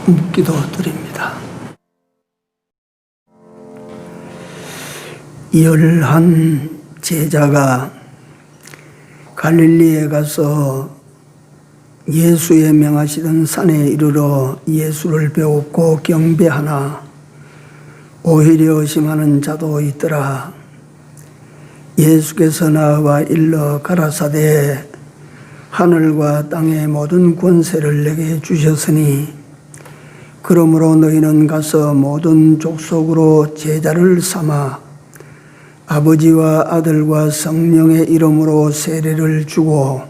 묻기도 드립니다. 11 제자가 갈릴리에 가서 예수의 명하시던 산에 이르러 예수를 배웠고 경배하나 오히려 의심하는 자도 있더라. 예수께서 나와 일러 가라사대 하늘과 땅의 모든 권세를 내게 주셨으니 그러므로 너희는 가서 모든 족속으로 제자를 삼아 아버지와 아들과 성령의 이름으로 세례를 주고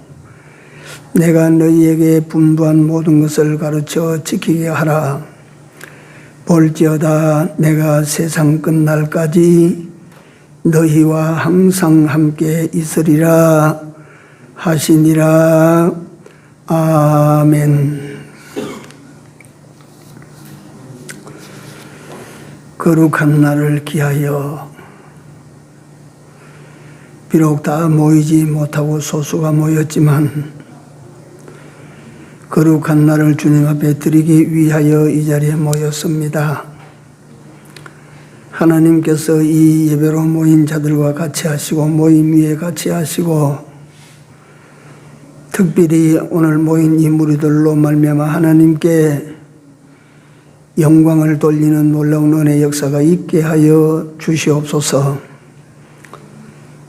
내가 너희에게 분부한 모든 것을 가르쳐 지키게 하라. 볼지어다 내가 세상 끝날까지 너희와 항상 함께 있으리라 하시니라. 아멘. 거룩한 날을 기하여 비록 다 모이지 못하고 소수가 모였지만 거룩한 날을 주님 앞에 드리기 위하여 이 자리에 모였습니다. 하나님께서 이 예배로 모인 자들과 같이 하시고 모임 위에 같이 하시고 특별히 오늘 모인 이 무리들로 말미암아 하나님께 영광을 돌리는 놀라운 은혜의 역사가 있게 하여 주시옵소서.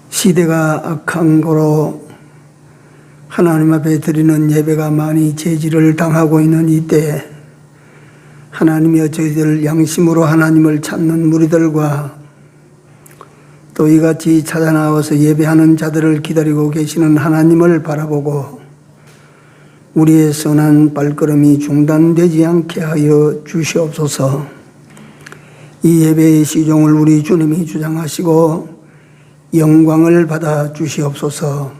시대가 악한 거로 하나님 앞에 드리는 예배가 많이 제지를 당하고 있는 이때 하나님이여 저희들 양심으로 하나님을 찾는 무리들과 또 이같이 찾아 나와서 예배하는 자들을 기다리고 계시는 하나님을 바라보고 우리의 선한 발걸음이 중단되지 않게 하여 주시옵소서. 이 예배의 시종을 우리 주님이 주장하시고 영광을 받아 주시옵소서.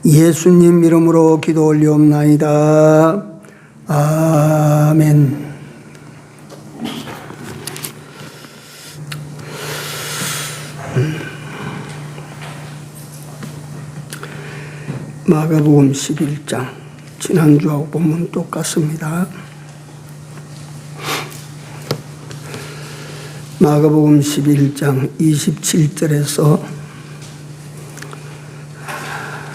예수님 이름으로 기도 올리옵나이다. 아멘. 마가복음 11장 지난주하고 본문 똑같습니다. 마가복음 11장 27절에서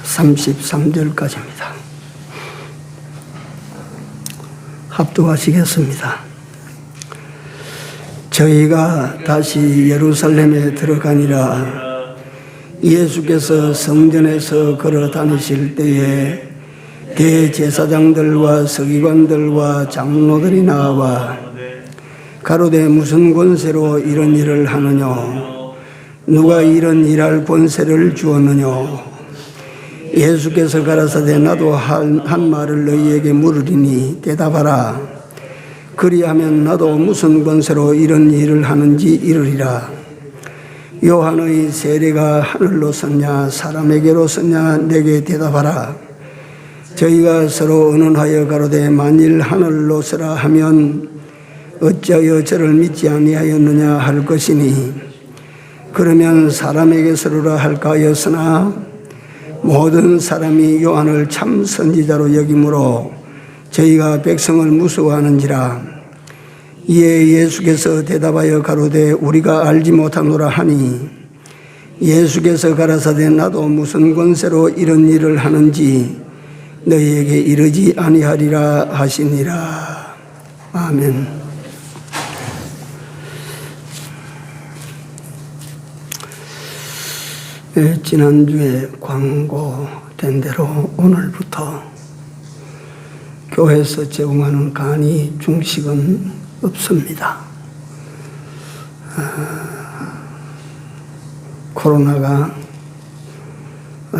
33절까지입니다. 합독하시겠습니다. 저희가 다시 예루살렘에 들어가니라. 예수께서 성전에서 걸어 다니실 때에 대제사장들과 서기관들과 장로들이 나와 가로되 무슨 권세로 이런 일을 하느냐? 누가 이런 일할 권세를 주었느냐? 예수께서 가라사대 나도 한 말을 너희에게 물으리니 대답하라. 그리하면 나도 무슨 권세로 이런 일을 하는지 이르리라. 요한의 세례가 하늘로서냐 사람에게로서냐 내게 대답하라. 저희가 서로 의논하여 가로되 만일 하늘로서라 하면 어찌하여 저를 믿지 아니하였느냐 할 것이니 그러면 사람에게서로라 할까 하였으나 모든 사람이 요한을 참 선지자로 여기므로 저희가 백성을 무서워하는지라. 이에 예수께서 대답하여 가로되 우리가 알지 못하노라 하니 예수께서 가라사대 나도 무슨 권세로 이런 일을 하는지 너희에게 이르지 아니하리라 하시니라. 아멘. 지난주에 광고된 대로 오늘부터 교회에서 제공하는 간이 중식은 없습니다. 코로나가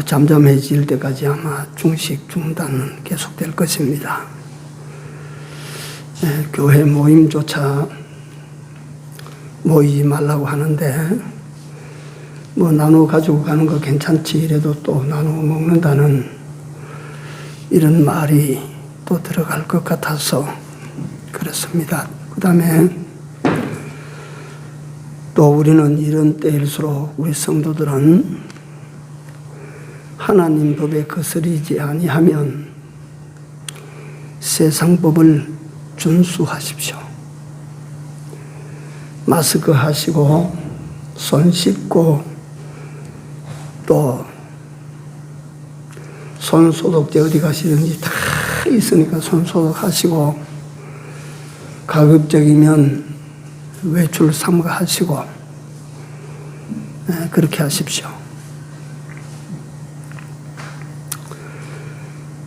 잠잠해질 때까지 아마 중식 중단은 계속될 것입니다. 교회 모임조차 모이지 말라고 하는데 뭐 나눠 가지고 가는 거 괜찮지 이래도 또 나눠 먹는다는 이런 말이 또 들어갈 것 같아서 그렇습니다. 그 다음에 또 우리는 이런 때일수록 우리 성도들은 하나님 법에 거스리지 아니하면 세상 법을 준수하십시오. 마스크 하시고 손 씻고 또 손 소독제 어디 가시든지 다 있으니까 손 소독하시고 가급적이면 외출 삼가하시고 그렇게 하십시오.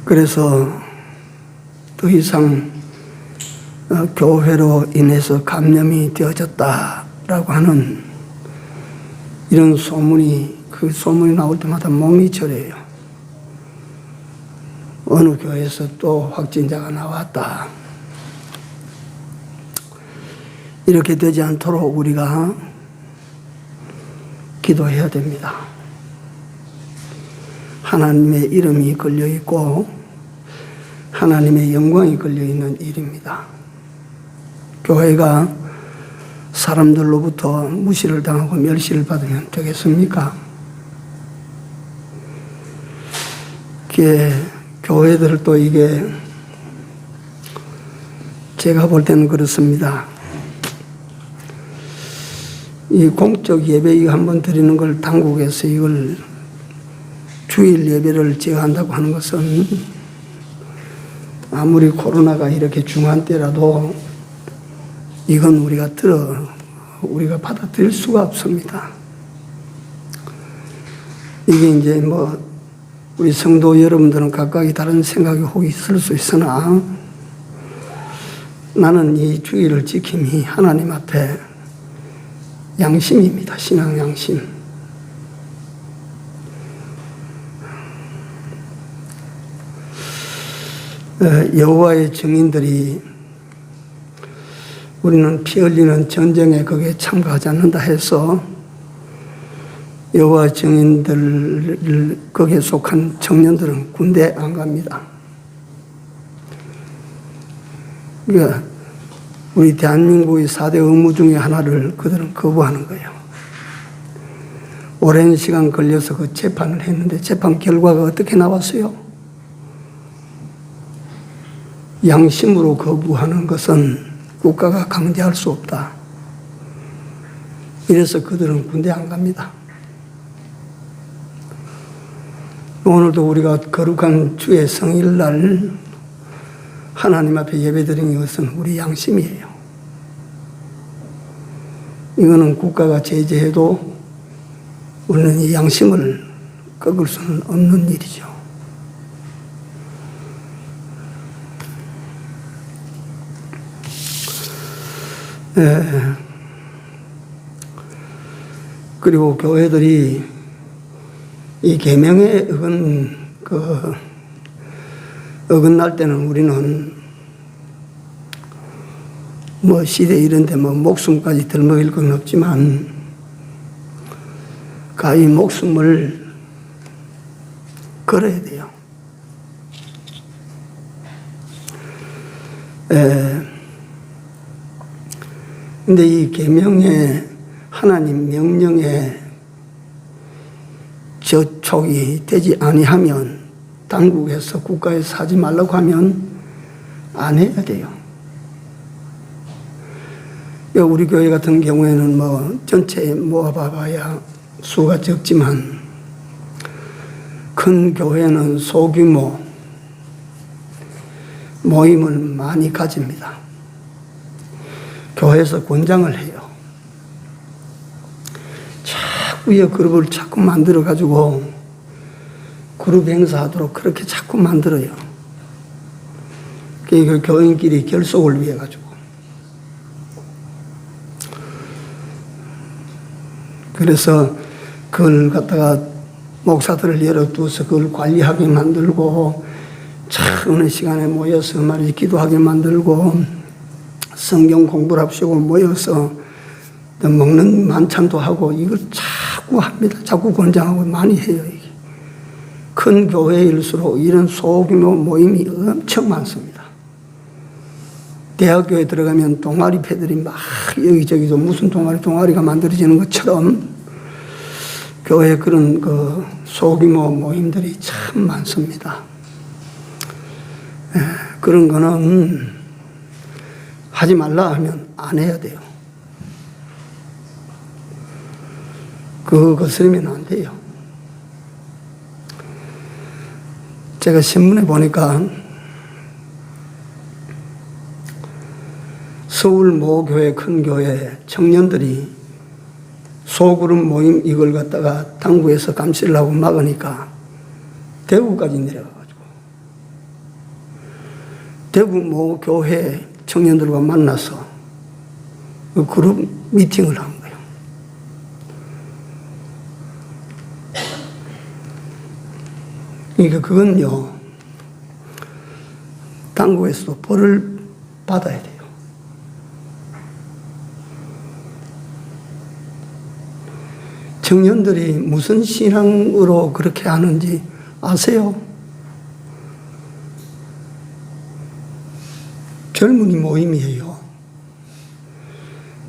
그래서 더 이상 교회로 인해서 감염이 되어졌다라고 하는 이런 소문이, 그 소문이 나올 때마다 몸이 저려요. 어느 교회에서 또 확진자가 나왔다. 이렇게 되지 않도록 우리가 기도해야 됩니다. 하나님의 이름이 걸려있고 하나님의 영광이 걸려있는 일입니다. 교회가 사람들로부터 무시를 당하고 멸시를 받으면 되겠습니까? 교회들도 이게 제가 볼 때는 그렇습니다. 이 공적 예배 이거 한번 드리는 걸 당국에서 이걸 주일 예배를 제어한다고 하는 것은 아무리 코로나가 이렇게 중한 때라도 이건 우리가 받아들일 수가 없습니다. 이게 이제 우리 성도 여러분들은 각각이 다른 생각이 혹 있을 수 있으나 나는 이 주의를 지킴이 하나님 앞에 양심입니다. 신앙 양심. 여호와의 증인들이 우리는 피 흘리는 전쟁에 거기에 참가하지 않는다 해서 여호와 증인들 거기에 속한 청년들은 군대 안 갑니다. 그러니까 우리 대한민국의 4대 의무 중에 하나를 그들은 거부하는 거예요. 오랜 시간 걸려서 그 재판을 했는데 재판 결과가 어떻게 나왔어요? 양심으로 거부하는 것은 국가가 강제할 수 없다. 이래서 그들은 군대 안 갑니다. 오늘도 우리가 거룩한 주의 성일날 하나님 앞에 예배드리는 것은 우리 양심이에요. 이거는 국가가 제재해도 우리는 이 양심을 꺾을 수는 없는 일이죠. 그리고 교회들이 이 계명에 어긋날 때는 우리는 시대 이런데 목숨까지 들먹일 건 없지만 가히 목숨을 걸어야 돼요. 근데 이 계명에 하나님 명령에 저촉이 되지 아니하면 당국에서 국가에서 하지 말라고 하면 안 해야 돼요. 우리 교회 같은 경우에는 전체에 모아봐야 수가 적지만 큰 교회는 소규모 모임을 많이 가집니다. 교회에서 권장을 해요. 자꾸 그룹을 자꾸 만들어가지고 그룹 행사하도록 그렇게 자꾸 만들어요. 그 교인끼리 결속을 위해 가지고. 그래서 그걸 갖다가 목사들을 열어두어서 그걸 관리하게 만들고 어느 시간에 모여서 기도하게 만들고 성경 공부를 합시고 모여서 먹는 만찬도 하고 이걸 자꾸 합니다. 자꾸 권장하고 많이 해요. 이게. 큰 교회일수록 이런 소규모 모임이 엄청 많습니다. 대학교에 들어가면 동아리패들이 막 여기저기서 무슨 동아리가 만들어지는 것처럼 교회에 그런 소규모 모임들이 참 많습니다. 그런 거는 하지 말라 하면 안 해야 돼요. 그거 거스르면 안 돼요. 제가 신문에 보니까 서울 모 교회, 큰 교회 청년들이 소그룹 모임 이걸 갖다가 당부해서 감시를 하고 막으니까 대구까지 내려가가지고 대구 모 교회 청년들과 만나서 그 그룹 미팅을 한 거예요. 그러니까 그건요, 당국에서도 벌을 받아야 돼요. 청년들이 무슨 신앙으로 그렇게 하는지 아세요? 젊은이 모임이에요.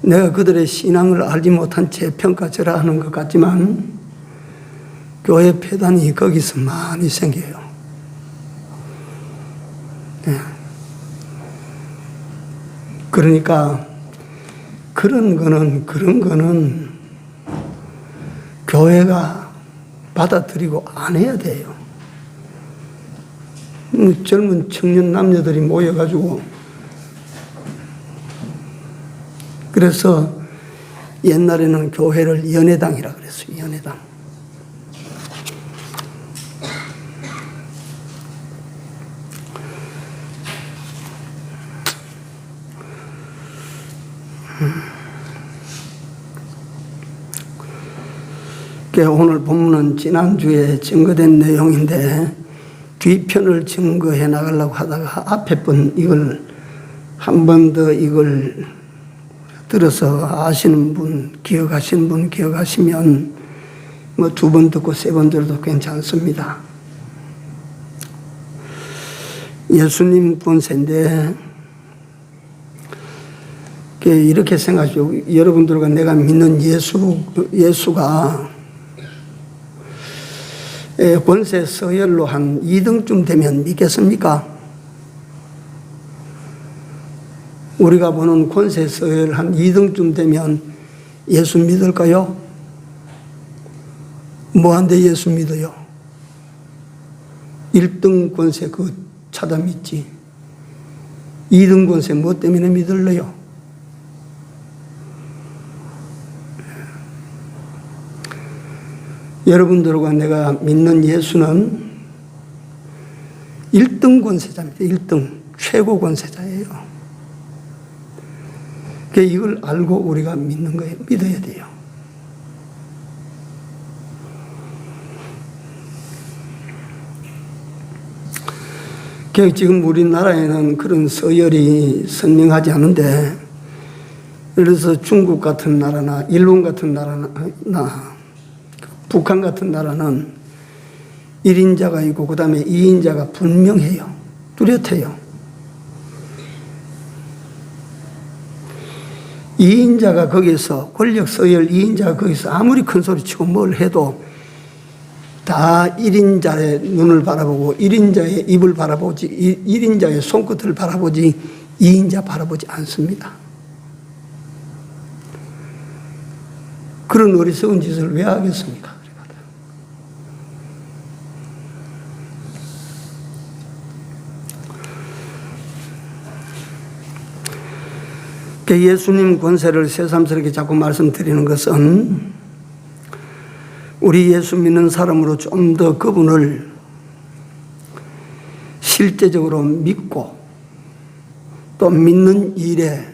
내가 그들의 신앙을 알지 못한 채 평가절하 하는 것 같지만 교회 폐단이 거기서 많이 생겨요. 네. 그러니까 그런 거는 교회가 받아들이고 안 해야 돼요. 젊은 청년 남녀들이 모여가지고 그래서 옛날에는 교회를 연회당이라 그랬어요. 연회당. 오늘 본문은 지난주에 증거된 내용인데 뒤편을 증거해 나가려고 하다가 앞에 번 이걸 한 번 더 이걸 들어서 아시는 분, 기억하시는 분 기억하시면 뭐 2번 듣고 3번 들어도 괜찮습니다. 예수님 본세인데 이렇게 생각하시오. 여러분들과 내가 믿는 예수가 권세 서열로 한 2등쯤 되면 믿겠습니까? 우리가 보는 권세 서열 한 2등쯤 되면 예수 믿을까요? 뭐한데 예수 믿어요? 1등 권세 그거 찾아 믿지. 2등 권세 뭐 때문에 믿을래요? 여러분들과 내가 믿는 예수는 1등 권세자입니다. 1등 최고 권세자예요. 이걸 알고 우리가 믿는 거예요. 믿어야 돼요. 지금 우리나라에는 그런 서열이 선명하지 않은데, 그래서 중국 같은 나라나 일본 같은 나라나 북한 같은 나라는 1인자가 있고 그 다음에 2인자가 분명해요. 뚜렷해요. 2인자가 거기서 권력 서열 2인자가 거기서 아무리 큰 소리 치고 뭘 해도 다 1인자의 눈을 바라보고 1인자의 입을 바라보지 1인자의 손끝을 바라보지 2인자 바라보지 않습니다. 그런 어리석은 짓을 왜 하겠습니까? 예수님 권세를 새삼스럽게 자꾸 말씀드리는 것은 우리 예수 믿는 사람으로 좀 더 그분을 실제적으로 믿고 또 믿는 일에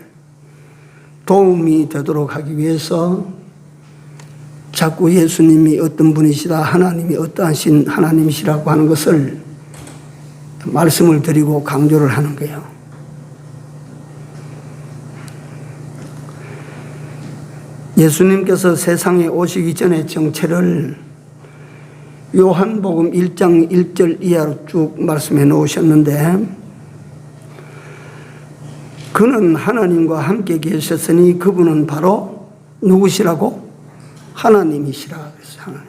도움이 되도록 하기 위해서 자꾸 예수님이 어떤 분이시다, 하나님이 어떠하신 하나님이시라고 하는 것을 말씀을 드리고 강조를 하는 거예요. 예수님께서 세상에 오시기 전에 정체를 요한복음 1장 1절 이하로 쭉 말씀해 놓으셨는데, 그는 하나님과 함께 계셨으니 그분은 바로 누구시라고? 하나님이시라 그랬어요. 하나님.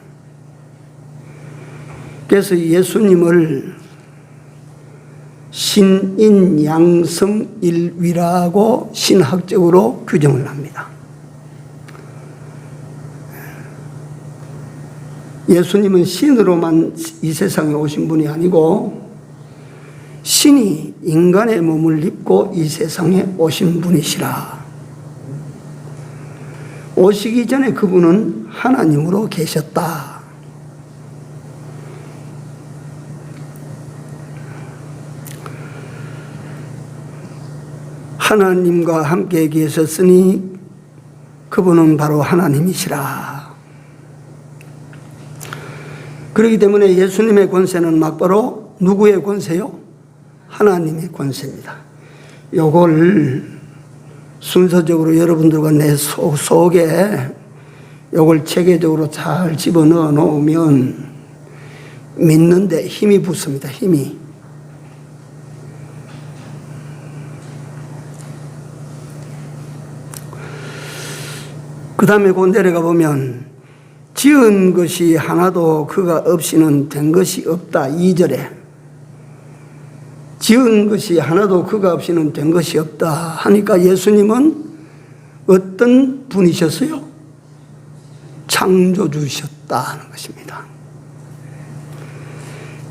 그래서 예수님을 신인양성일위라고 신학적으로 규정을 합니다. 예수님은 신으로만 이 세상에 오신 분이 아니고 신이 인간의 몸을 입고 이 세상에 오신 분이시라. 오시기 전에 그분은 하나님으로 계셨다. 하나님과 함께 계셨으니 그분은 바로 하나님이시라. 그렇기 때문에 예수님의 권세는 막바로 누구의 권세요? 하나님의 권세입니다. 요걸 순서적으로 여러분들과 내 속에 요걸 체계적으로 잘 집어넣어 놓으면 믿는데 힘이 붙습니다. 힘이. 그 다음에 그 내려가 보면 지은 것이 하나도 그가 없이는 된 것이 없다. 2절에 지은 것이 하나도 그가 없이는 된 것이 없다 하니까 예수님은 어떤 분이셨어요? 창조주셨다 하는 것입니다.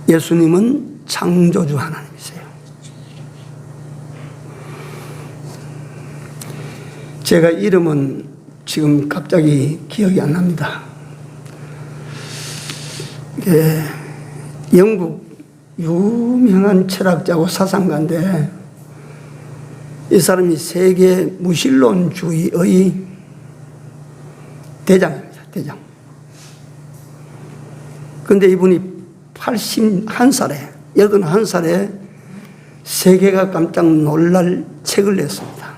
예수님은 창조주 하나님이세요. 제가 이름은 지금 갑자기 기억이 안 납니다. 영국 유명한 철학자고 사상가인데 이 사람이 세계 무신론주의의 대장입니다. 대장. 그런데 이분이 81살에 81살에 세계가 깜짝 놀랄 책을 냈습니다.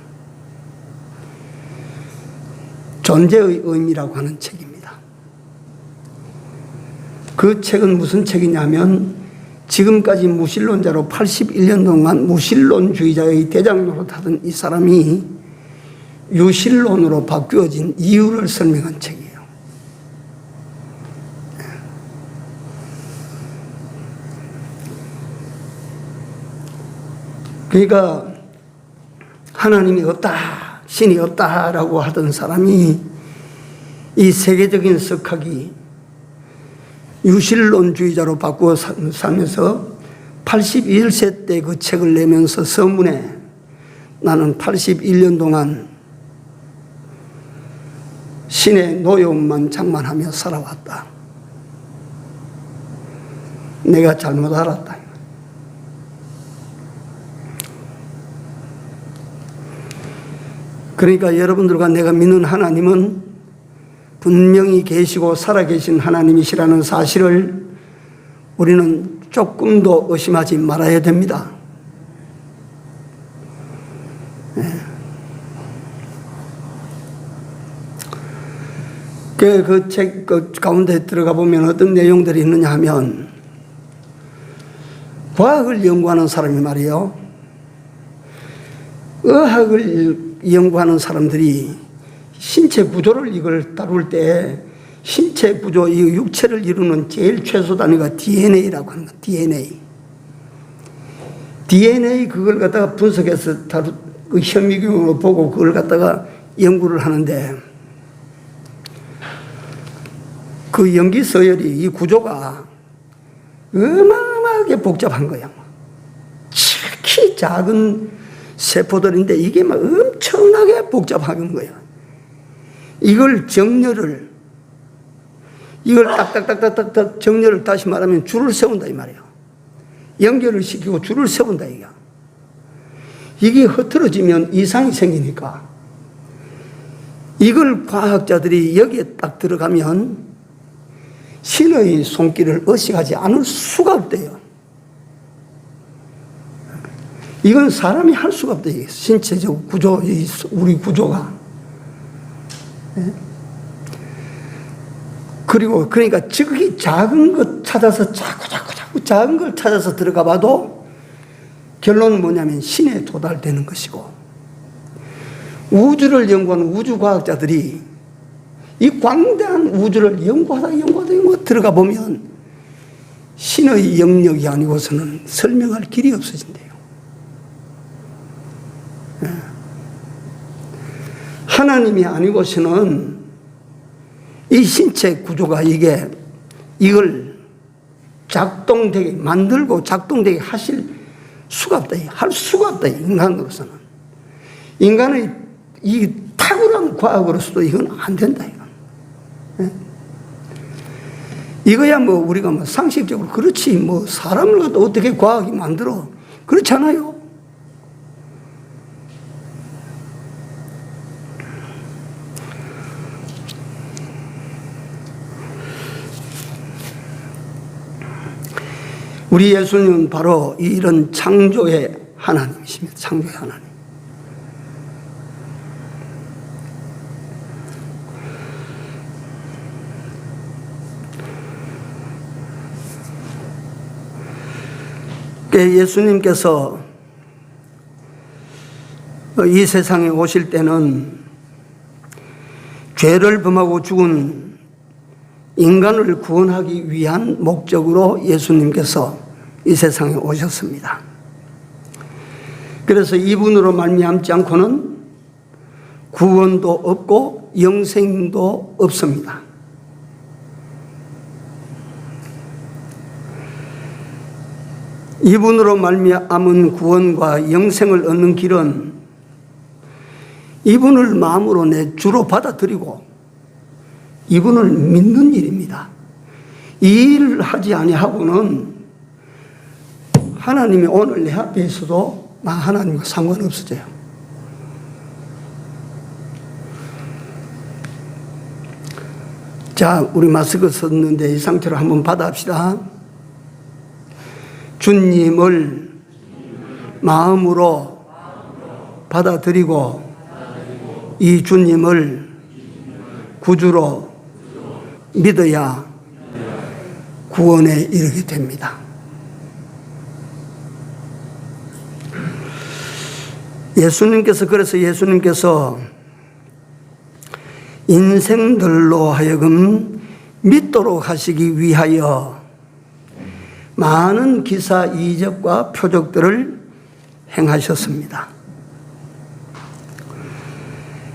존재의 의미라고 하는 책입니다. 그 책은 무슨 책이냐면 지금까지 무신론자로 81년 동안 무신론주의자의 대장 노릇하던 이 사람이 유신론으로 바뀌어진 이유를 설명한 책이에요. 그러니까 하나님이 없다, 신이 없다라고 하던 사람이 이 세계적인 석학이 유신론주의자로 바꾸어 살면서 81세 때 그 책을 내면서 서문에 나는 81년 동안 신의 노여움만 장만하며 살아왔다. 내가 잘못 알았다. 그러니까 여러분들과 내가 믿는 하나님은 분명히 계시고 살아계신 하나님이시라는 사실을 우리는 조금도 의심하지 말아야 됩니다. 그 책 가운데 들어가 보면 어떤 내용들이 있느냐 하면 과학을 연구하는 사람이 말이에요. 의학을 연구하는 사람들이 신체 구조를 이걸 다룰 때 신체 구조, 이 육체를 이루는 제일 최소 단위가 DNA라고 하는 거예요. DNA 그걸 갖다가 분석해서 그 현미경으로 보고 그걸 갖다가 연구를 하는데 그 염기 서열이 이 구조가 어마어마하게 복잡한 거야. 특히 작은 세포들인데 이게 막 엄청나게 복잡한 거야. 이걸 정렬을, 이걸 딱딱딱딱딱 정렬을 다시 말하면 줄을 세운다 이 말이에요. 연결을 시키고 줄을 세운다 이게. 이게 흐트러지면 이상이 생기니까 이걸 과학자들이 여기에 딱 들어가면 신의 손길을 의식하지 않을 수가 없대요. 이건 사람이 할 수가 없다. 신체적 구조, 우리 구조가. 그리고 그러니까 지극히 작은 것 찾아서 자꾸 작은 걸 찾아서 들어가 봐도 결론은 뭐냐면 신에 도달되는 것이고, 우주를 연구하는 우주과학자들이 이 광대한 우주를 연구하다 들어가 보면 신의 영역이 아니고서는 설명할 길이 없어진대요. 하나님이 아니고서는 이 신체 구조가 이걸 작동되게 만들고 작동되게 하실 수가 없다. 할 수가 없다. 인간으로서는. 인간의 이 탁월한 과학으로서도 이건 안 된다. 이건. 이거야 우리가 상식적으로 그렇지 사람을 갖다 어떻게 과학이 만들어. 그렇잖아요. 우리 예수님은 바로 이런 창조의 하나님이십니다. 창조의 하나님. 예수님께서 이 세상에 오실 때는 죄를 범하고 죽은 인간을 구원하기 위한 목적으로 예수님께서 이 세상에 오셨습니다. 그래서 이분으로 말미암지 않고는 구원도 없고 영생도 없습니다. 이분으로 말미암은 구원과 영생을 얻는 길은 이분을 마음으로 내 주로 받아들이고 이분을 믿는 일입니다. 이 일을 하지 아니하고는 하나님이 오늘 내 앞에 있어도 나 하나님과 상관없어져요. 자, 우리 마스크 썼는데 이 상태로 한번 받아합시다. 주님을 마음으로 받아들이고 이 주님을 구주로 믿어야 구원에 이르게 됩니다. 그래서 예수님께서 인생들로 하여금 믿도록 하시기 위하여 많은 기사 이적과 표적들을 행하셨습니다.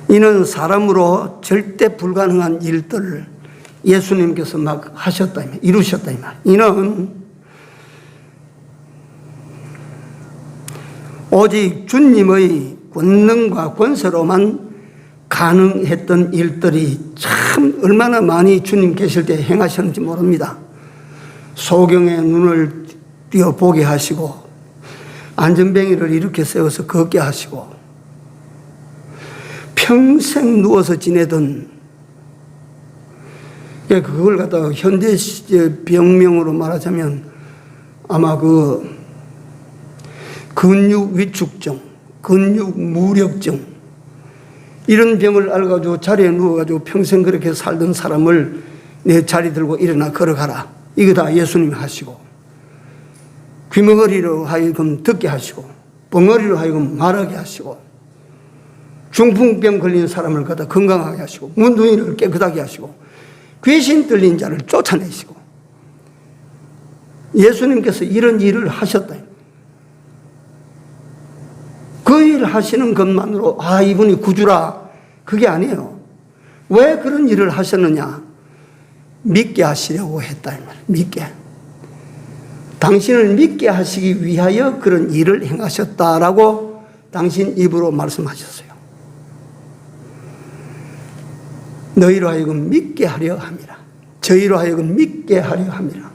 이는 사람으로 절대 불가능한 일들을 예수님께서 막 하셨다, 이루셨다. 이는 오직 주님의 권능과 권세로만 가능했던 일들이 참 얼마나 많이 주님 계실 때 행하셨는지 모릅니다. 소경의 눈을 띄어보게 하시고 안전뱅이를 이렇게 세워서 걷게 하시고 평생 누워서 지내던 그걸 갖다가 현대 병명으로 말하자면 아마 근육 위축증, 근육 무력증 이런 병을 앓아가지고 자리에 누워가지고 평생 그렇게 살던 사람을 내 자리 들고 일어나 걸어가라. 이거 다 예수님이 하시고 귀머거리로 하여금 듣게 하시고 벙어리로 하여금 말하게 하시고 중풍병 걸린 사람을 갖다 건강하게 하시고 문둥이를 깨끗하게 하시고 귀신 들린 자를 쫓아내시고 예수님께서 이런 일을 하셨다. 그 일 하시는 것만으로 이분이 구주라 그게 아니에요. 왜 그런 일을 하셨느냐? 믿게 하시려고 했다. 믿게. 당신을 믿게 하시기 위하여 그런 일을 행하셨다라고 당신 입으로 말씀하셨어요. 너희로 하여금 믿게 하려 함이라. 저희로 하여금 믿게 하려 함이라.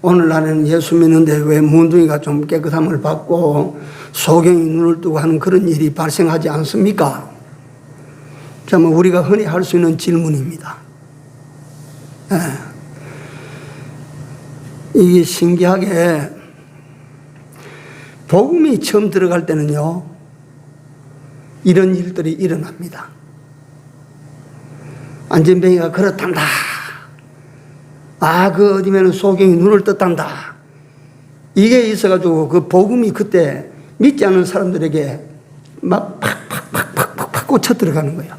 오늘날에는 예수 믿는데 왜 문둥이가 좀 깨끗함을 받고 소경이 눈을 뜨고 하는 그런 일이 발생하지 않습니까? 참 우리가 흔히 할 수 있는 질문입니다. 이게 신기하게 복음이 처음 들어갈 때는요 이런 일들이 일어납니다. 안전뱅이가 그렇단다. 어디면은 소경이 눈을 떴단다. 이게 있어가지고 그 복음이 그때 믿지 않는 사람들에게 막 팍팍 꽂혀 들어가는 거예요.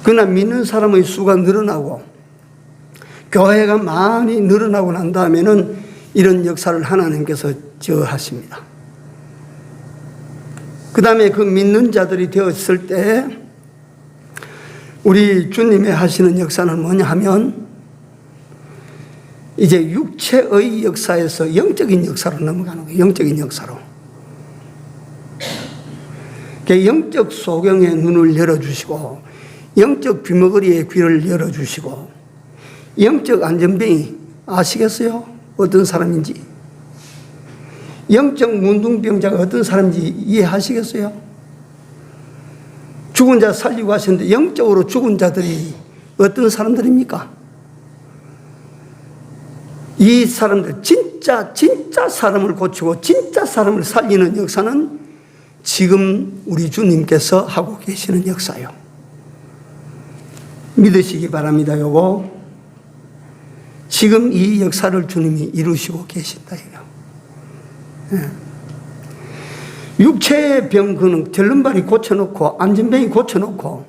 그러나 믿는 사람의 수가 늘어나고 교회가 많이 늘어나고 난 다음에는 이런 역사를 하나님께서 저하십니다. 그 다음에 그 믿는 자들이 되었을 때 우리 주님이 하시는 역사는 뭐냐 하면 이제 육체의 역사에서 영적인 역사로 넘어가는 거예요. 영적인 역사로. 영적 소경의 눈을 열어주시고 영적 귀머거리의 귀를 열어주시고 영적 안전병이 아시겠어요? 어떤 사람인지. 영적 문둥병자가 어떤 사람인지 이해하시겠어요? 죽은 자 살리고 하셨는데 영적으로 죽은 자들이 어떤 사람들입니까? 이 사람들 진짜 사람을 고치고 진짜 사람을 살리는 역사는 지금 우리 주님께서 하고 계시는 역사요. 믿으시기 바랍니다. 요거 지금 이 역사를 주님이 이루시고 계신다 이거. 육체의 병 그는 절름발이 고쳐놓고 안전병이 고쳐놓고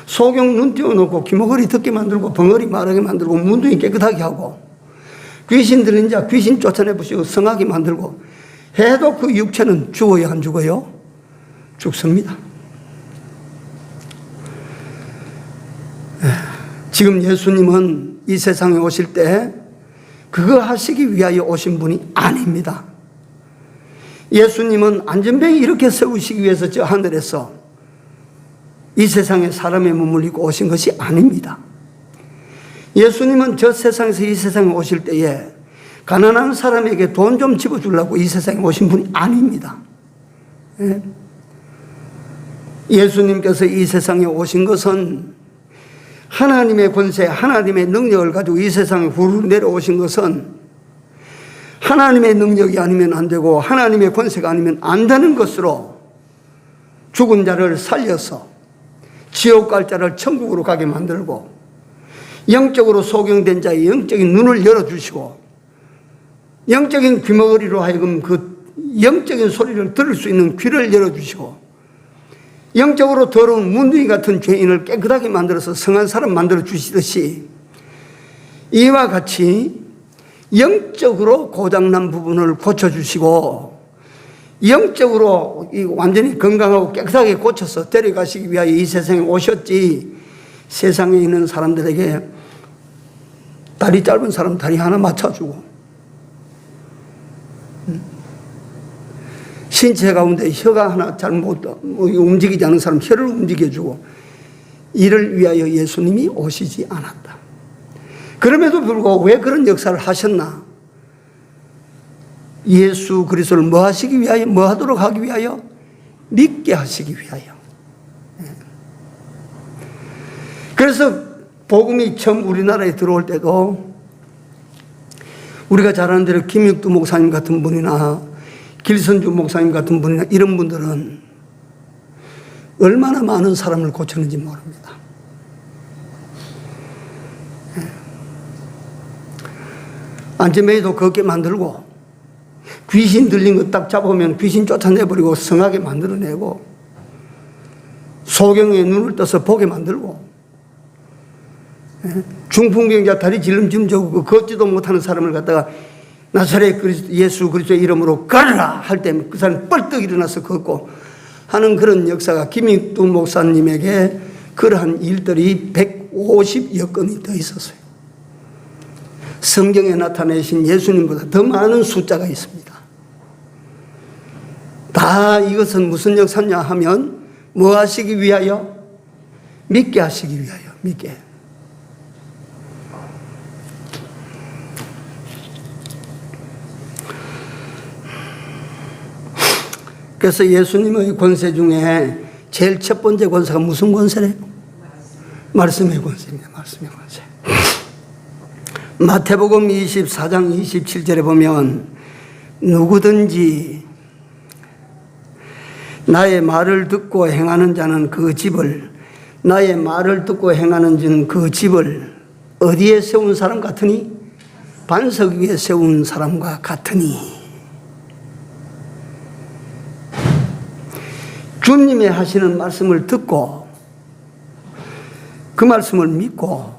소경 눈 띄워놓고 귀머거리 듣게 만들고 벙어리 말하게 만들고 문둥이 깨끗하게 하고 귀신 들린 자 귀신 쫓아내보시고 성하게 만들고 해도 그 육체는 죽어요 안 죽어요? 죽습니다. 지금 예수님은 이 세상에 오실 때 그거 하시기 위하여 오신 분이 아닙니다. 예수님은 안전병이 이렇게 세우시기 위해서 저 하늘에서 이 세상에 사람의 몸을 입고 오신 것이 아닙니다. 예수님은 저 세상에서 이 세상에 오실 때에 가난한 사람에게 돈 좀 집어주려고 이 세상에 오신 분이 아닙니다. 예수님께서 이 세상에 오신 것은 하나님의 권세, 하나님의 능력을 가지고 이 세상에 후루 내려오신 것은 하나님의 능력이 아니면 안 되고 하나님의 권세가 아니면 안 되는 것으로 죽은 자를 살려서 지옥 갈 자를 천국으로 가게 만들고 영적으로 소경된 자의 영적인 눈을 열어주시고 영적인 귀머거리로 하여금 그 영적인 소리를 들을 수 있는 귀를 열어주시고 영적으로 더러운 문둥이 같은 죄인을 깨끗하게 만들어서 성한 사람 만들어 주시듯이 이와 같이 영적으로 고장난 부분을 고쳐주시고 영적으로 완전히 건강하고 깨끗하게 고쳐서 데려가시기 위하여 이 세상에 오셨지 세상에 있는 사람들에게 다리 짧은 사람 다리 하나 맞춰주고 신체 가운데 혀가 하나 잘못 움직이지 않은 사람 혀를 움직여주고 이를 위하여 예수님이 오시지 않았다. 그럼에도 불구하고 왜 그런 역사를 하셨나? 예수 그리스도를 뭐 하시기 위하여? 뭐 하도록 하기 위하여? 믿게 하시기 위하여. 그래서 복음이 처음 우리나라에 들어올 때도 우리가 잘 아는 대로 김익두 목사님 같은 분이나 길선주 목사님 같은 분이나 이런 분들은 얼마나 많은 사람을 고쳤는지 모릅니다. 안전뱅이도 걷게 만들고 귀신 들린 거 딱 잡으면 귀신 쫓아내버리고 성하게 만들어내고 소경의 눈을 떠서 보게 만들고 중풍병자 다리 질름질름 저고 걷지도 못하는 사람을 갖다가 나사렛 그리스도 예수 그리스도의 이름으로 가라 할 때 그 사람이 뻘떡 일어나서 걷고 하는 그런 역사가 김익두 목사님에게 그러한 일들이 150여 건이 더 있었어요. 성경에 나타내신 예수님보다 더 많은 숫자가 있습니다. 다 이것은 무슨 역사냐 하면 뭐 하시기 위하여? 믿게 하시기 위하여. 믿게. 그래서 예수님의 권세 중에 제일 첫 번째 권세가 무슨 권세래요? 말씀의 권세입니다. 말씀의 권세. 마태복음 24장 27절에 보면 누구든지 나의 말을 듣고 행하는 자는 그 집을 나의 말을 듣고 행하는 자는 그 집을 어디에 세운 사람 같으니? 반석 위에 세운 사람과 같으니. 주님의 하시는 말씀을 듣고 그 말씀을 믿고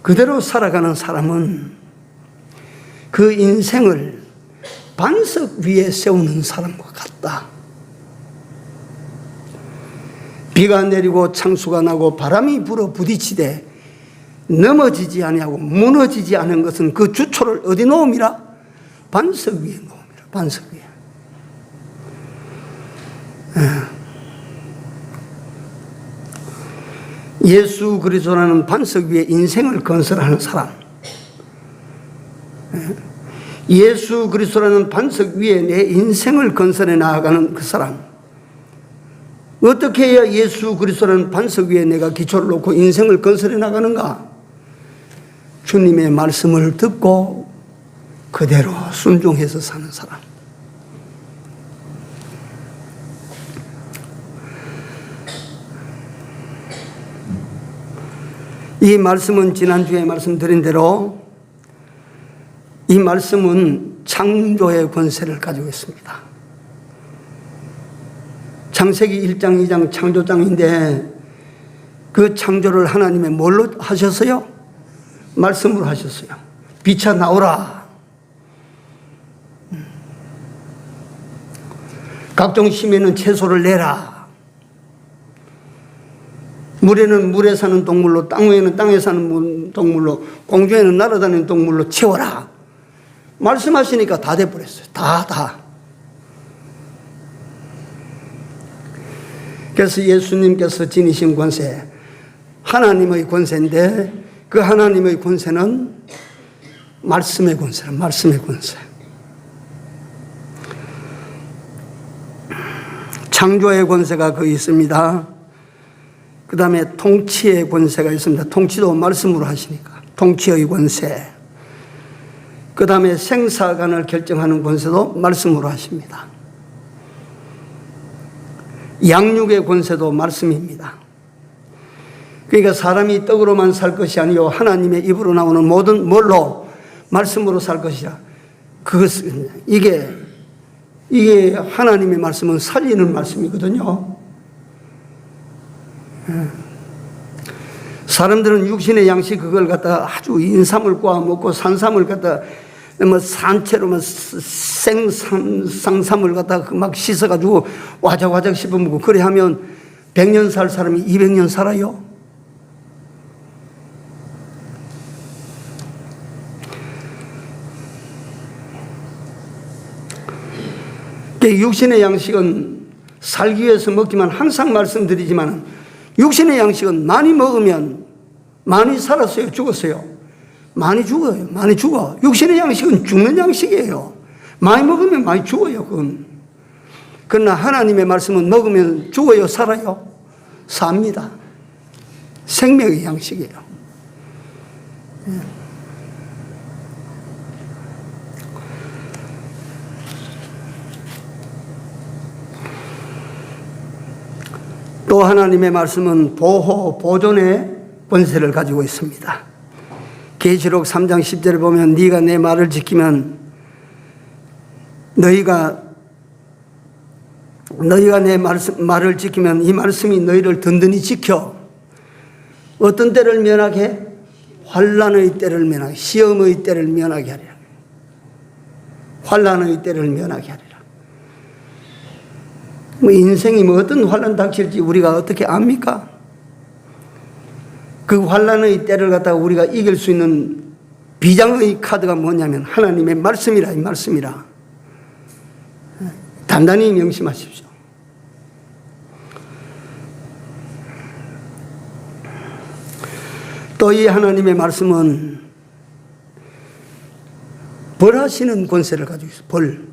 그대로 살아가는 사람은 그 인생을 반석 위에 세우는 사람과 같다. 비가 내리고 창수가 나고 바람이 불어 부딪히되 넘어지지 아니하고 무너지지 않은 것은 그 주초를 어디 놓음이라? 반석 위에 놓음이라. 반석 위에. 예수 그리스도라는 반석 위에 인생을 건설하는 사람, 예수 그리스도라는 반석 위에 내 인생을 건설해 나아가는 그 사람, 어떻게 해야 예수 그리스도라는 반석 위에 내가 기초를 놓고 인생을 건설해 나가는가? 주님의 말씀을 듣고 그대로 순종해서 사는 사람. 이 말씀은 지난주에 말씀드린 대로 이 말씀은 창조의 권세를 가지고 있습니다. 창세기 1장 2장 창조장인데 그 창조를 하나님의 뭘로 하셨어요? 말씀으로 하셨어요. 빛아 나오라. 각종 심에는 채소를 내라. 물에는 물에 사는 동물로, 땅 위에는 땅에 사는 동물로, 공중에는 날아다니는 동물로 채워라. 말씀하시니까 다 돼버렸어요. 다. 그래서 예수님께서 지니신 권세, 하나님의 권세인데 그 하나님의 권세는 말씀의 권세라. 말씀의 권세. 창조의 권세가 거기 있습니다. 그 다음에 통치의 권세가 있습니다. 통치도 말씀으로 하시니까 통치의 권세. 그 다음에 생사간을 결정하는 권세도 말씀으로 하십니다. 양육의 권세도 말씀입니다. 그러니까 사람이 떡으로만 살 것이 아니요 하나님의 입으로 나오는 모든 뭘로? 말씀으로 살 것이라. 그것은 이게 하나님의 말씀은 살리는 말씀이거든요. 사람들은 육신의 양식 그걸 갖다가 아주 인삼을 꼬아 먹고 산삼을 갖다가 산채로 생상삼을 갖다가 막 씻어가지고 와작와작 씹어먹고 그래 하면 100년 살 사람이 200년 살아요? 육신의 양식은 살기 위해서 먹지만 항상 말씀드리지만 육신의 양식은 많이 먹으면 많이 살았어요? 죽었어요? 많이 죽어요. 많이 죽어. 육신의 양식은 죽는 양식이에요. 많이 먹으면 많이 죽어요. 그건. 그러나 하나님의 말씀은 먹으면 죽어요? 살아요? 삽니다. 생명의 양식이에요. 또 하나님의 말씀은 보호, 보존의 권세를 가지고 있습니다. 계시록 3장 10절을 보면 네가 내 말을 지키면 너희가 내 말을 지키면 이 말씀이 너희를 든든히 지켜. 어떤 때를 면하게? 환난의 때를 면하게, 시험의 때를 면하게 하리라. 환난의 때를 면하게 하리라. 인생이 어떤 환난 닥칠지 우리가 어떻게 압니까? 그 환난의 때를 갖다가 우리가 이길 수 있는 비장의 카드가 뭐냐면 하나님의 말씀이라. 이 말씀이라. 단단히 명심하십시오. 또 이 하나님의 말씀은 벌하시는 권세를 가지고 있어요. 벌.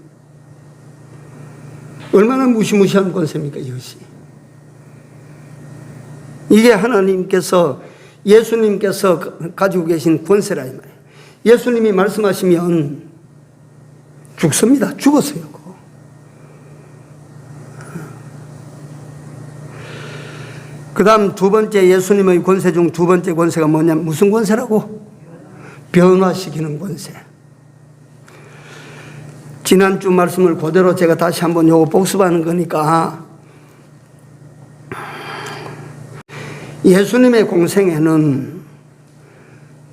얼마나 무시무시한 권세입니까, 이것이. 이게 하나님께서, 예수님께서 가지고 계신 권세라 이 말이에요. 예수님이 말씀하시면 죽습니다. 죽었어요. 그 다음 두 번째 예수님의 권세 중 두 번째 권세가 뭐냐면 무슨 권세라고? 변화시키는 권세. 지난주 말씀을 그대로 제가 다시 한번 요거 복습하는 거니까 예수님의 공생애는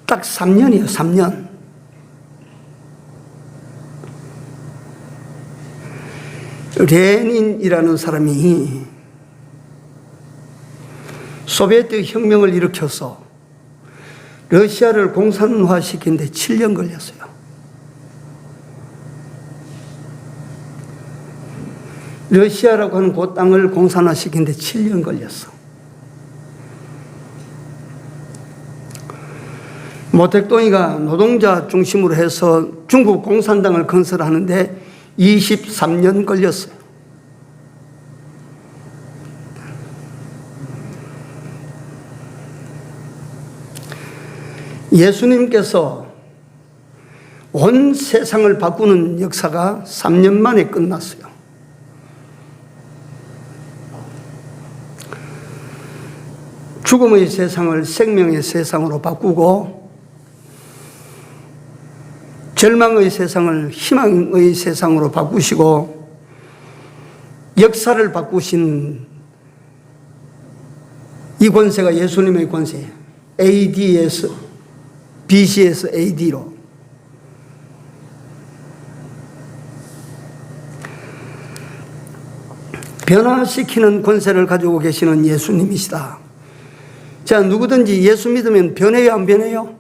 딱 3년이에요, 3년. 레닌이라는 사람이 소비에트 혁명을 일으켜서 러시아를 공산화시키는데 7년 걸렸어요. 러시아라고 하는 그 땅을 공산화시키는데 7년 걸렸어. 모택동이가 노동자 중심으로 해서 중국 공산당을 건설하는데 23년 걸렸어요. 예수님께서 온 세상을 바꾸는 역사가 3년 만에 끝났어요. 죽음의 세상을 생명의 세상으로 바꾸고 절망의 세상을 희망의 세상으로 바꾸시고 역사를 바꾸신 이 권세가 예수님의 권세예요. AD에서 BC에서 AD로 변화시키는 권세를 가지고 계시는 예수님이시다. 자, 누구든지 예수 믿으면 변해요, 안 변해요?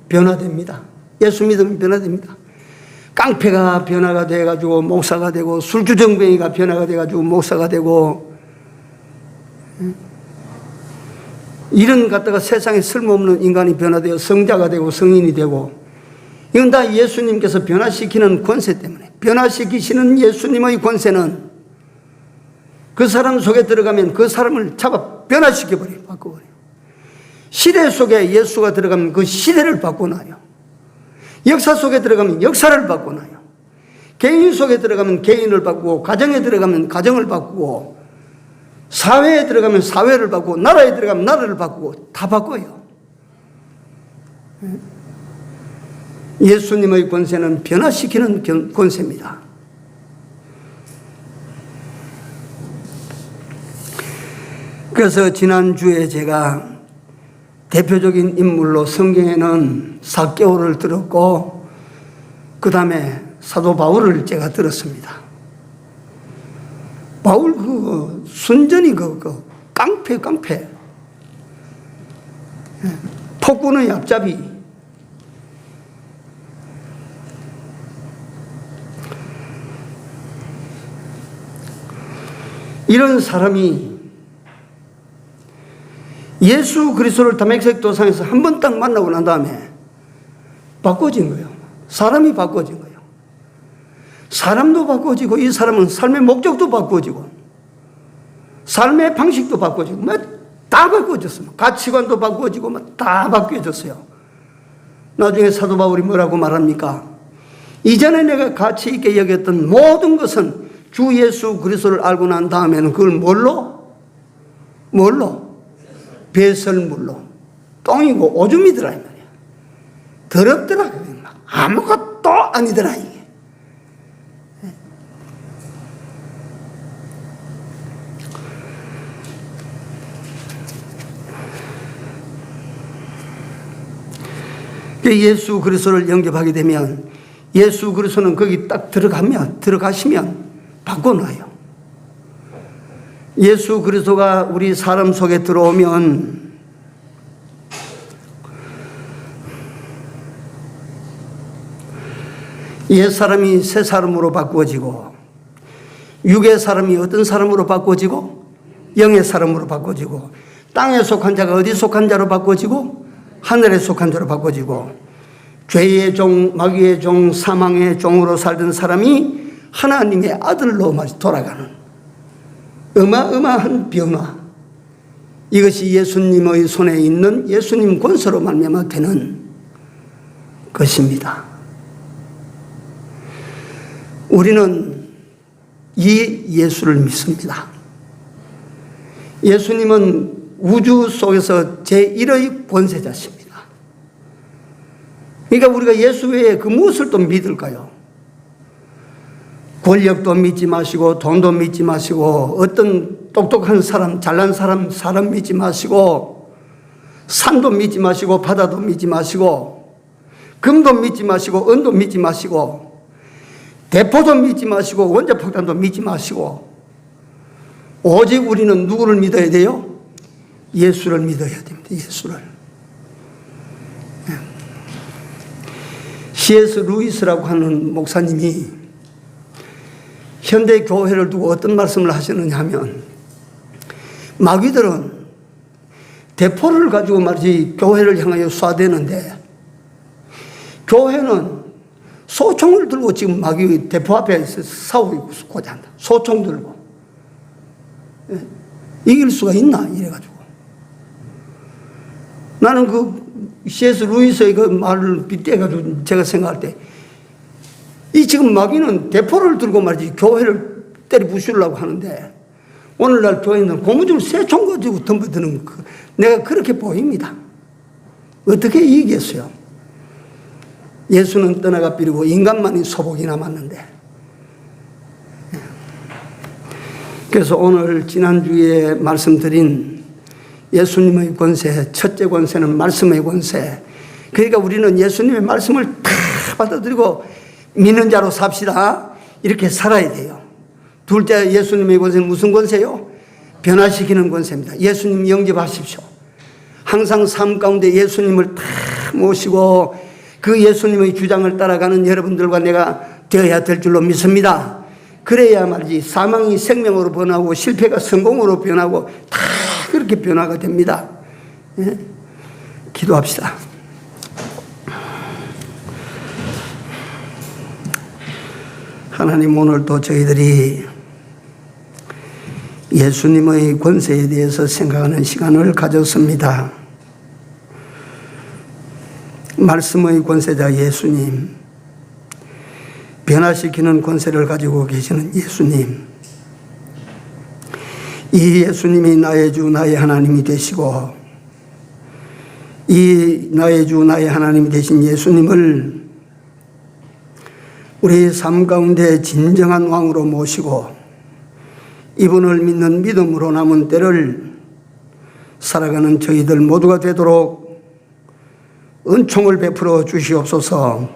변화됩니다. 예수 믿으면 변화됩니다. 깡패가 변화가 돼가지고 목사가 되고, 술주정뱅이가 변화가 돼가지고 목사가 되고, 이런 갖다가 세상에 쓸모없는 인간이 변화되어 성자가 되고 성인이 되고, 이건 다 예수님께서 변화시키는 권세 때문에. 변화시키시는 예수님의 권세는 그 사람 속에 들어가면 그 사람을 잡아 변화시켜버려요. 바꿔버려요. 시대 속에 예수가 들어가면 그 시대를 바꿔놔요. 역사 속에 들어가면 역사를 바꿔놔요. 개인 속에 들어가면 개인을 바꾸고, 가정에 들어가면 가정을 바꾸고, 사회에 들어가면 사회를 바꾸고, 나라에 들어가면 나라를 바꾸고, 다 바꿔요. 예수님의 권세는 변화시키는 권세입니다. 그래서 지난주에 제가 대표적인 인물로 성경에는 삭개오를 들었고, 그 다음에 사도 바울을 제가 들었습니다. 바울 순전히 깡패. 폭군의 앞잡이. 이런 사람이 예수 그리스도를 다메섹 도상에서 한 번 딱 만나고 난 다음에 바꿔진 거예요. 사람이 바꿔진 거예요. 사람도 바꿔지고, 이 사람은 삶의 목적도 바꿔지고, 삶의 방식도 바꿔지고, 다 바꿔졌어요. 가치관도 바꿔지고, 다 바뀌어졌어요. 나중에 사도 바울이 뭐라고 말합니까? 이전에 내가 가치 있게 여겼던 모든 것은 주 예수 그리스도를 알고 난 다음에는 그걸 뭘로? 배설물로. 똥이고 오줌이더라 이 말이야. 더럽더라. 아무것도 아니더라 이게. 예수 그리스도를 영접하게 되면, 예수 그리스도는 거기 딱 들어가시면 바꿔놔요. 예수 그리스도가 우리 사람 속에 들어오면 옛 사람이 새 사람으로 바꾸어지고, 육의 사람이 어떤 사람으로 바꾸어지고, 영의 사람으로 바꾸어지고, 땅에 속한 자가 어디 속한 자로 바꾸어지고, 하늘에 속한 자로 바꾸어지고, 죄의 종, 마귀의 종, 사망의 종으로 살던 사람이 하나님의 아들로 돌아가는 어마어마한 변화. 이것이 예수님의 손에 있는 예수님 권세로 말미암아 되는 것입니다. 우리는 이 예수를 믿습니다. 예수님은 우주 속에서 제1의 권세자십니다. 그러니까 우리가 예수 외에 그 무엇을 또 믿을까요? 권력도 믿지 마시고, 돈도 믿지 마시고, 어떤 똑똑한 사람, 잘난 사람 믿지 마시고, 산도 믿지 마시고, 바다도 믿지 마시고, 금도 믿지 마시고, 은도 믿지 마시고, 대포도 믿지 마시고, 원자폭탄도 믿지 마시고, 오직 우리는 누구를 믿어야 돼요? 예수를 믿어야 됩니다. 예수를. C.S. 루이스라고 하는 목사님이 현대 교회를 두고 어떤 말씀을 하시느냐 하면, 마귀들은 대포를 가지고 말이지 교회를 향하여 쏴대는데, 교회는 소총을 들고 지금 마귀 대포 앞에 싸우고 있고자 한다. 소총 들고. 이길 수가 있나? 이래가지고. 나는 그 C.S. 루이스의 그 말을 빗대가지고 제가 생각할 때, 이 지금 마귀는 대포를 들고 말이지 교회를 때려 부수려고 하는데, 오늘날 교회는 고무줄 세 총 가지고 덤벼드는 거, 내가 그렇게 보입니다. 어떻게 이기겠어요? 예수는 떠나가 버리고 인간만이 소복이 남았는데. 그래서 오늘 지난주에 말씀드린 예수님의 권세, 첫째 권세는 말씀의 권세. 그러니까 우리는 예수님의 말씀을 다 받아들이고 믿는 자로 삽시다. 이렇게 살아야 돼요. 둘째, 예수님의 권세는 무슨 권세요? 변화시키는 권세입니다. 예수님 영접하십시오. 항상 삶 가운데 예수님을 다 모시고 그 예수님의 주장을 따라가는 여러분들과 내가 되어야 될 줄로 믿습니다. 그래야 말이지 사망이 생명으로 변하고 실패가 성공으로 변하고 다 그렇게 변화가 됩니다. 예? 기도합시다. 하나님, 오늘도 저희들이 예수님의 권세에 대해서 생각하는 시간을 가졌습니다. 말씀의 권세자 예수님, 변화시키는 권세를 가지고 계시는 예수님, 이 예수님이 나의 주 나의 하나님이 되시고, 이 나의 주 나의 하나님이 되신 예수님을 우리 삶 가운데 진정한 왕으로 모시고 이분을 믿는 믿음으로 남은 때를 살아가는 저희들 모두가 되도록 은총을 베풀어 주시옵소서.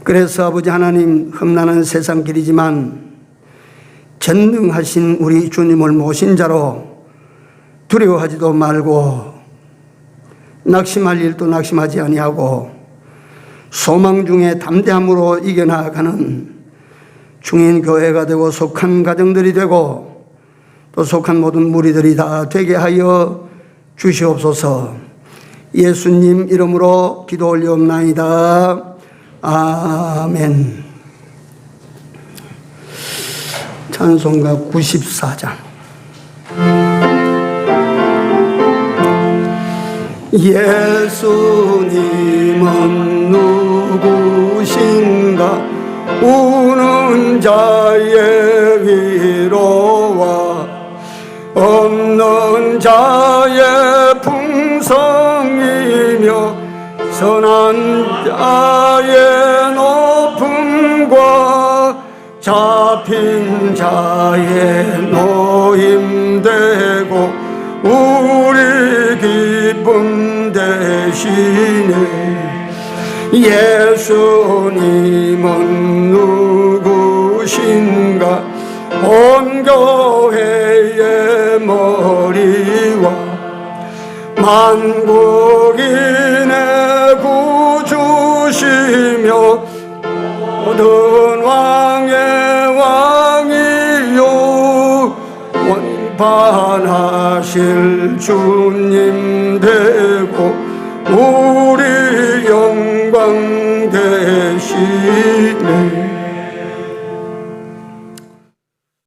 그래서 아버지 하나님, 험난한 세상 길이지만 전능하신 우리 주님을 모신 자로 두려워하지도 말고 낙심할 일도 낙심하지 아니하고 소망 중에 담대함으로 이겨나가는 중인교회가 되고 속한 가정들이 되고 또 속한 모든 무리들이 다 되게 하여 주시옵소서. 예수님 이름으로 기도 올리옵나이다. 아멘. 찬송가 94장. 예수님은 누구신가? 우는 자의 위로와 없는 자의 풍성이며 선한 자의 높음과 잡힌 자의 노임되고 우리 기쁨 되시네. 예수님은 누구신가? 온 교회의 머리와 만국인의 구주시며 모든 왕의 왕이요 원판하실 주님 되고 우리 영광